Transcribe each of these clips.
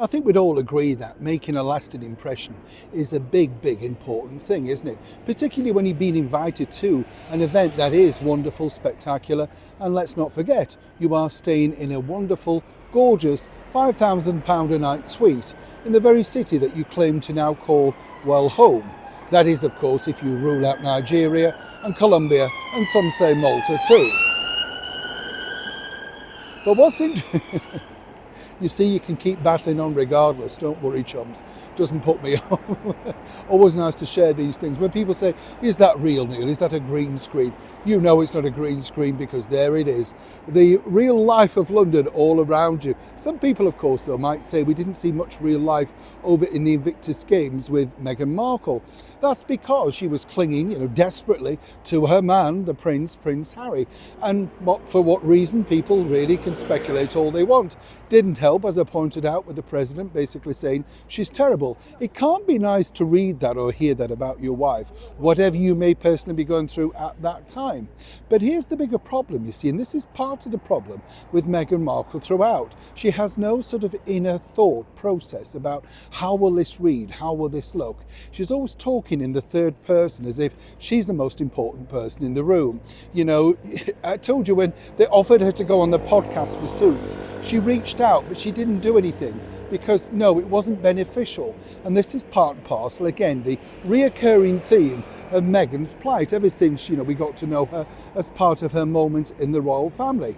I think we'd all agree that making a lasting impression is a big important thing, isn't it? Particularly when you've been invited to an event that is wonderful, spectacular, and let's not forget, you are staying in a wonderful, gorgeous £5,000 a night suite in the very city that you claim to now call, well, home. That is, of course, if you rule out Nigeria and Colombia, and some say Malta too. But what's in... You see, you can keep battling on regardless. Don't worry, chums. Doesn't put me off. Always nice to share these things. When people say, is that real, Neil? Is that a green screen? You know it's not a green screen because there it is. The real life of London all around you. Some people, of course, though, might say we didn't see much real life over in the Invictus Games with Meghan Markle. That's because she was clinging, desperately to her man, the Prince Harry. And for what reason, people really can speculate all they want. Didn't help, as I pointed out, with the president basically saying she's terrible. It can't be nice to read that or hear that about your wife, whatever you may personally be going through at that time. But here's the bigger problem, you see, and this is part of the problem with Meghan Markle throughout. She has no sort of inner thought process about how will this read, how will this look. She's always talking in the third person as if she's the most important person in the room. I told you when they offered her to go on the podcast for Suits, she reached out, but she didn't do anything because, no, it wasn't beneficial. And this is part and parcel, again, the reoccurring theme of Meghan's plight ever since, we got to know her as part of her moment in the royal family.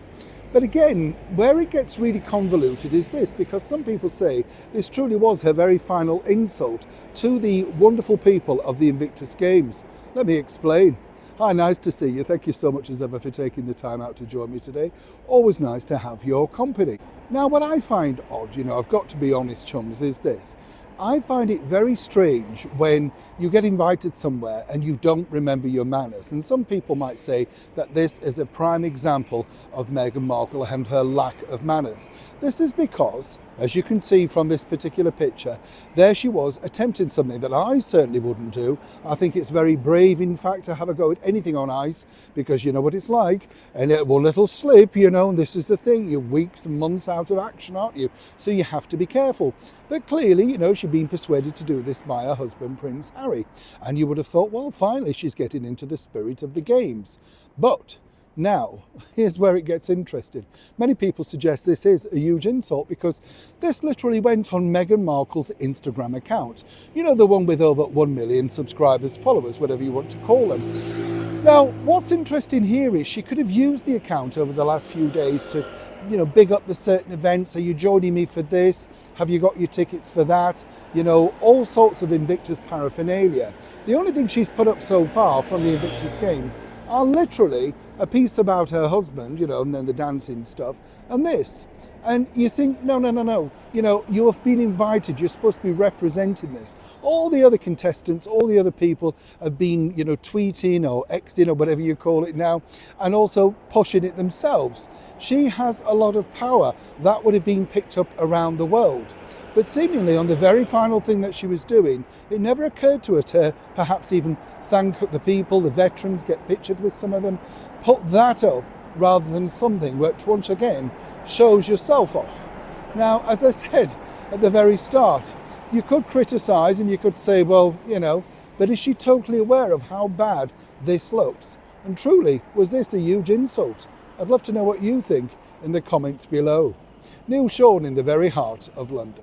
But again, where it gets really convoluted is this, because some people say this truly was her very final insult to the wonderful people of the Invictus Games. Let me explain. Hi, nice to see you. Thank you so much as ever for taking the time out to join me today. Always nice to have your company. Now, what I find odd, I've got to be honest, chums, is this. I find it very strange when you get invited somewhere and you don't remember your manners. And some people might say that this is a prime example of Meghan Markle and her lack of manners. This is because, as you can see from this particular picture, there she was attempting something that I certainly wouldn't do. I think it's very brave, in fact, to have a go at anything on ice, because you know what it's like, and it will little slip, and this is the thing, you're weeks and months out of action, aren't you? So you have to be careful. But clearly, she'd been persuaded to do this by her husband, Prince Harry. And you would have thought, well, finally, she's getting into the spirit of the games. But now, here's where it gets interesting. Many people suggest this is a huge insult because this literally went on Meghan Markle's Instagram account. The one with over 1 million subscribers, followers, whatever you want to call them. Now, what's interesting here is she could have used the account over the last few days to, big up the certain events. Are you joining me for this? Have you got your tickets for that? All sorts of Invictus paraphernalia. The only thing she's put up so far from the Invictus Games are literally a piece about her husband, and then the dancing stuff, and this. And you think, no. You have been invited. You're supposed to be representing this. All the other contestants, all the other people have been, tweeting or Xing or whatever you call it now, and also pushing it themselves. She has a lot of power. That would have been picked up around the world. But seemingly on the very final thing that she was doing, it never occurred to her to perhaps even thank the people, the veterans, get pictured with some of them, put that up rather than something which once again shows yourself off. Now, as I said at the very start, you could criticise and you could say, well, but is she totally aware of how bad this looks? And truly, was this a huge insult? I'd love to know what you think in the comments below. Neil Sean in the very heart of London.